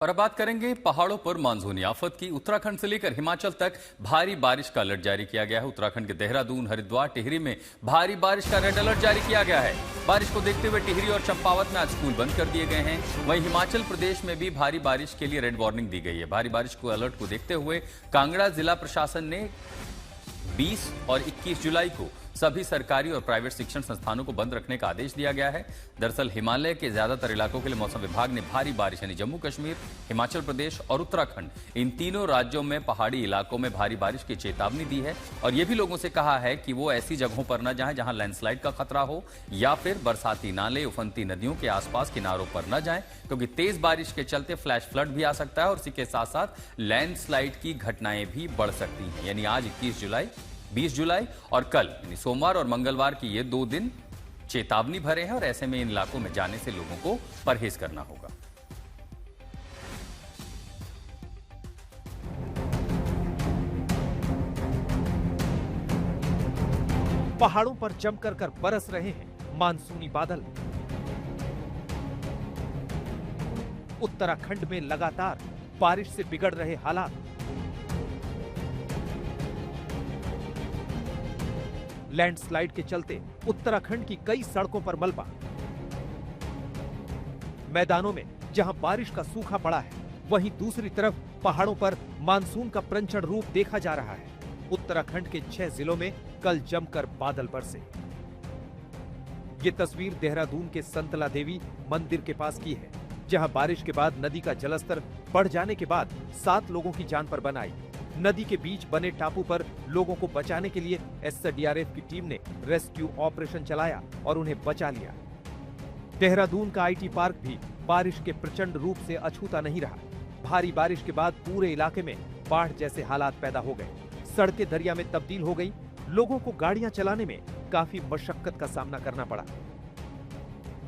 और अब बात करेंगे पहाड़ों पर मानसूनी आफत की। उत्तराखंड से लेकर हिमाचल तक भारी बारिश का अलर्ट जारी किया गया है। उत्तराखंड के देहरादून, हरिद्वार, टिहरी में भारी बारिश का रेड अलर्ट जारी किया गया है। बारिश को देखते हुए टिहरी और चंपावत में आज स्कूल बंद कर दिए गए हैं। वहीं हिमाचल प्रदेश में भी भारी बारिश के लिए रेड वार्निंग दी गई है। भारी बारिश को अलर्ट को देखते हुए कांगड़ा जिला प्रशासन ने 20 और 21 जुलाई को सभी सरकारी और प्राइवेट शिक्षण संस्थानों को बंद रखने का आदेश दिया गया है। दरअसल हिमालय के ज्यादातर इलाकों के लिए मौसम विभाग ने भारी बारिश यानी जम्मू कश्मीर, हिमाचल प्रदेश और उत्तराखंड, इन तीनों राज्यों में पहाड़ी इलाकों में भारी बारिश की चेतावनी दी है। और यह भी लोगों से कहा है कि वो ऐसी जगहों पर न जाएं जहां लैंडस्लाइड का खतरा हो या फिर बरसाती नाले, उफनती नदियों के आसपास किनारों पर न जाएं, क्योंकि तेज बारिश के चलते फ्लैश फ्लड भी आ सकता है और इसी के साथ साथ लैंडस्लाइड की घटनाएं भी बढ़ सकती हैं। यानी आज 21 जुलाई, 20 जुलाई और कल यानी सोमवार और मंगलवार की ये 2 दिन चेतावनी भरे हैं और ऐसे में इन इलाकों में जाने से लोगों को परहेज करना होगा। पहाड़ों पर जमकर कर बरस रहे हैं मानसूनी बादल। उत्तराखंड में लगातार बारिश से बिगड़ रहे हालात। लैंडस्लाइड के चलते उत्तराखंड की कई सड़कों पर मलबा। मैदानों में जहां बारिश का सूखा पड़ा है, वहीं दूसरी तरफ पहाड़ों पर मानसून का प्रचंड रूप देखा जा रहा है। उत्तराखंड के 6 जिलों में कल जमकर बादल बरसे। ये तस्वीर देहरादून के संतला देवी मंदिर के पास की है, जहां बारिश के बाद नदी का जलस्तर बढ़ जाने के बाद 7 लोगों की जान पर बन आई। नदी के बीच बने टापू पर लोगों को बचाने के लिए एसडीआरएफ की टीम ने रेस्क्यू ऑपरेशन चलाया और उन्हें बचा लिया। देहरादून का आईटी पार्क भी बारिश के प्रचंड रूप से अछूता नहीं रहा। भारी बारिश के बाद पूरे इलाके में बाढ़ जैसे हालात पैदा हो गए। सड़कें दरिया में तब्दील हो गई। लोगों को गाड़ियां चलाने में काफी मशक्कत का सामना करना पड़ा।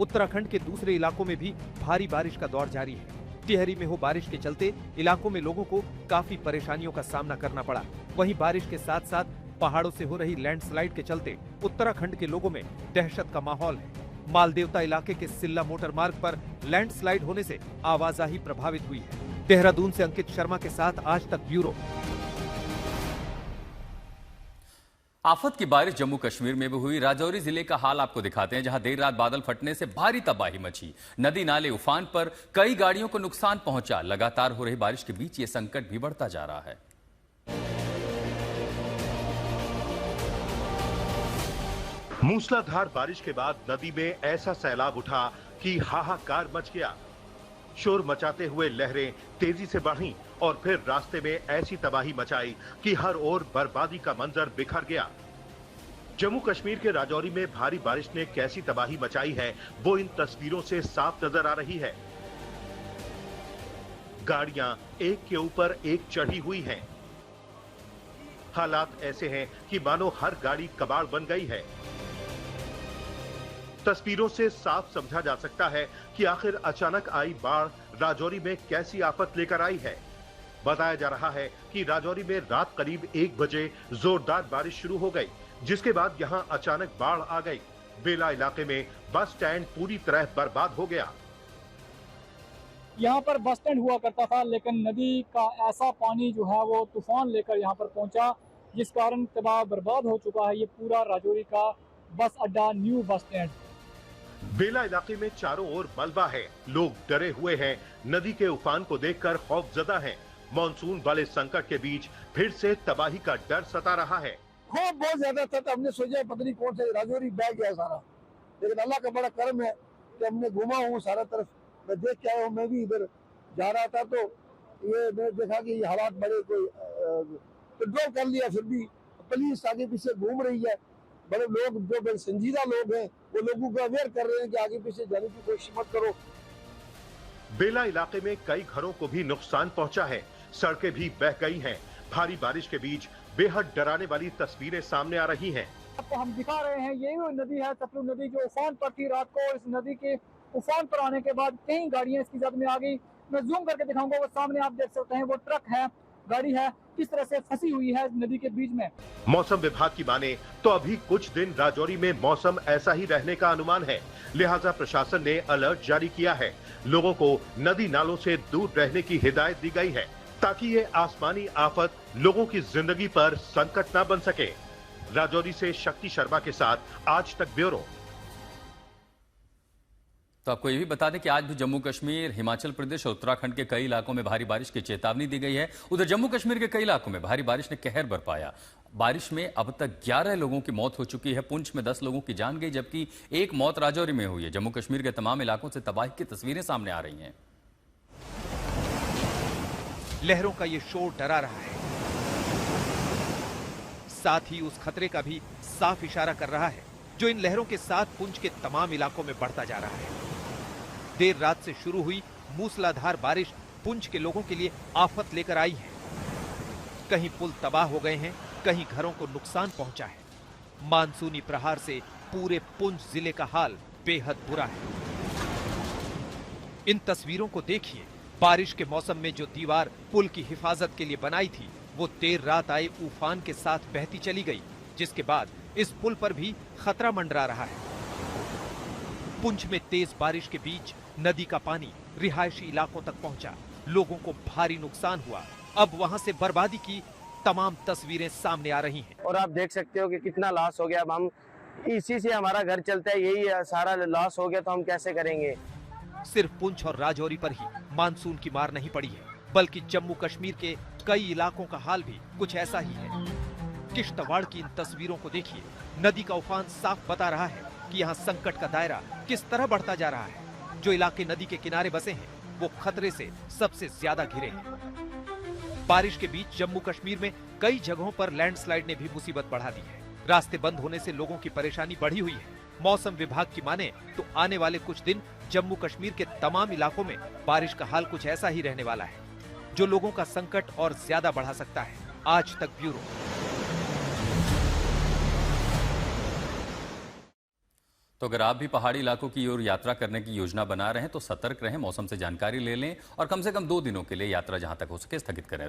उत्तराखंड के दूसरे इलाकों में भी भारी बारिश का दौर जारी है। टिहरी में हो बारिश के चलते इलाकों में लोगों को काफी परेशानियों का सामना करना पड़ा। वहीं बारिश के साथ साथ पहाड़ों से हो रही लैंडस्लाइड के चलते उत्तराखंड के लोगों में दहशत का माहौल है। मालदेवता इलाके के सिल्ला मोटर मार्ग पर लैंडस्लाइड होने से आवाजाही प्रभावित हुई है। देहरादून से अंकित शर्मा के साथ आज तक ब्यूरो। आफत की बारिश जम्मू कश्मीर में भी हुई। राजौरी जिले का हाल आपको दिखाते हैं, जहां देर रात बादल फटने से भारी तबाही मची। नदी नाले उफान पर, कई गाड़ियों को नुकसान पहुंचा। लगातार हो रही बारिश के बीच ये संकट भी बढ़ता जा रहा है। मूसलाधार बारिश के बाद नदी में ऐसा सैलाब उठा कि हाहाकार मच गया। शोर मचाते हुए लहरें तेजी से बढ़ीं और फिर रास्ते में ऐसी तबाही मचाई कि हर ओर बर्बादी का मंजर बिखर गया। जम्मू कश्मीर के राजौरी में भारी बारिश ने कैसी तबाही मचाई है, वो इन तस्वीरों से साफ नजर आ रही है। गाड़ियां एक के ऊपर एक चढ़ी हुई हैं। हालात ऐसे हैं कि मानो हर गाड़ी कबाड़ बन गई है। तस्वीरों से साफ समझा जा सकता है कि आखिर अचानक आई बाढ़ राजौरी में कैसी आफत लेकर आई है। बताया जा रहा है कि राजौरी में रात करीब 1 बजे जोरदार बारिश शुरू हो गई, जिसके बाद यहां अचानक बाढ़ आ गई। बेला इलाके में बस स्टैंड पूरी तरह बर्बाद हो गया। यहाँ पर बस स्टैंड हुआ करता था, लेकिन नदी का ऐसा पानी जो है वो तूफान लेकर यहाँ पर पहुंचा, जिस कारण तबाह बर्बाद हो चुका है ये पूरा राजौरी का बस अड्डा, न्यू बस स्टैंड। बेला इलाके में चारों ओर मलबा है। लोग डरे हुए हैं। नदी के उफान को देखकर खौफजदा हैं। मॉनसून वाले संकट के बीच फिर से तबाही का डर सता रहा है। खौफ बहुत ज्यादा था, तो हमने सोचा पता नहीं कौन से राजौरी बह गया सारा, लेकिन अल्लाह का बड़ा करम है कि हमने घूमा हूँ सारा तरफ, मैं देख के आया हूँ। मैं भी इधर जा रहा था तो ये मैंने देखा कि ये हालात बड़े कोई कंट्रोल कर लिया, फिर भी पुलिस आगे पीछे घूम रही है। बड़े लोग जो बड़े संजीदा लोग हैं वो लोगों को अवेयर कर रहे हैं कि आगे पीछे जाने की कोशिश मत करो। बेला इलाके में कई घरों को भी नुकसान पहुंचा है। सड़कें भी बह गई हैं। भारी बारिश के बीच बेहद डराने वाली तस्वीरें सामने आ रही हैं। आपको हम दिखा रहे हैं, यही वो नदी है सतलुज नदी, जो उफान पर थी रात को। इस नदी के उफान पर आने के बाद कई गाड़ियां इसकी जद में आ गई। मैं जूम करके दिखाऊंगा, वो सामने आप देख सकते हैं, वो ट्रक है, गाड़ी है, किस तरह से फंसी हुई है नदी के बीच में। मौसम विभाग की माने तो अभी कुछ दिन राजौरी में मौसम ऐसा ही रहने का अनुमान है, लिहाजा प्रशासन ने अलर्ट जारी किया है। लोगों को नदी नालों से दूर रहने की हिदायत दी गई है ताकि ये आसमानी आफत लोगों की जिंदगी पर संकट न बन सके। राजौरी से शक्ति शर्मा के साथ आज तक ब्यूरो। तो आपको ये भी बता दें कि आज भी जम्मू कश्मीर, हिमाचल प्रदेश और उत्तराखंड के कई इलाकों में भारी बारिश की चेतावनी दी गई है। उधर जम्मू कश्मीर के कई इलाकों में भारी बारिश ने कहर बरपाया। बारिश में अब तक 11 लोगों की मौत हो चुकी है। पुंछ में 10 लोगों की जान गई, जबकि एक मौत राजौरी में हुई है। जम्मू कश्मीर के तमाम इलाकों से तबाही की तस्वीरें सामने आ रही हैं। लहरों का ये शोर डरा रहा है, साथ ही उस खतरे का भी साफ इशारा कर रहा है जो इन लहरों के साथ पुंछ के तमाम इलाकों में बढ़ता जा रहा है। देर रात से शुरू हुई मूसलाधार बारिश पुंछ के लोगों के लिए आफत लेकर आई है। कहीं पुल तबाह हो गए हैं, कहीं घरों को नुकसान पहुंचा है। मानसूनी प्रहार से पूरे पुंछ जिले का हाल बेहद बुरा है। इन तस्वीरों को देखिए। बारिश के मौसम में जो दीवार पुल की हिफाजत के लिए बनाई थी, वो देर रात आए उफान के साथ बहती चली गई, जिसके बाद इस पुल पर भी खतरा मंडरा रहा है। पुंछ में तेज बारिश के बीच नदी का पानी रिहायशी इलाकों तक पहुंचा, लोगों को भारी नुकसान हुआ। अब वहां से बर्बादी की तमाम तस्वीरें सामने आ रही हैं। और आप देख सकते हो कि कितना लॉस हो गया। अब हम इसी से हमारा घर चलता है, यही सारा लॉस हो गया तो हम कैसे करेंगे। सिर्फ पुंछ और राजौरी पर ही मानसून की मार नहीं पड़ी है, बल्कि जम्मू कश्मीर के कई इलाकों का हाल भी कुछ ऐसा ही है। किश्तवाड़ की इन तस्वीरों को देखिए। नदी का उफान साफ बता रहा है कि यहाँ संकट का दायरा किस तरह बढ़ता जा रहा है। जो इलाके नदी के किनारे बसे हैं, वो खतरे से सबसे ज्यादा घिरे हैं। बारिश के बीच जम्मू कश्मीर में कई जगहों पर लैंडस्लाइड ने भी मुसीबत बढ़ा दी है। रास्ते बंद होने से लोगों की परेशानी बढ़ी हुई है। मौसम विभाग की माने तो आने वाले कुछ दिन जम्मू कश्मीर के तमाम इलाकों में बारिश का हाल कुछ ऐसा ही रहने वाला है, जो लोगों का संकट और ज्यादा बढ़ा सकता है। आज तक ब्यूरो। तो अगर आप भी पहाड़ी इलाकों की ओर यात्रा करने की योजना बना रहे हैं तो सतर्क रहें, मौसम से जानकारी ले लें और कम से कम 2 दिनों के लिए यात्रा जहां तक हो सके स्थगित करें।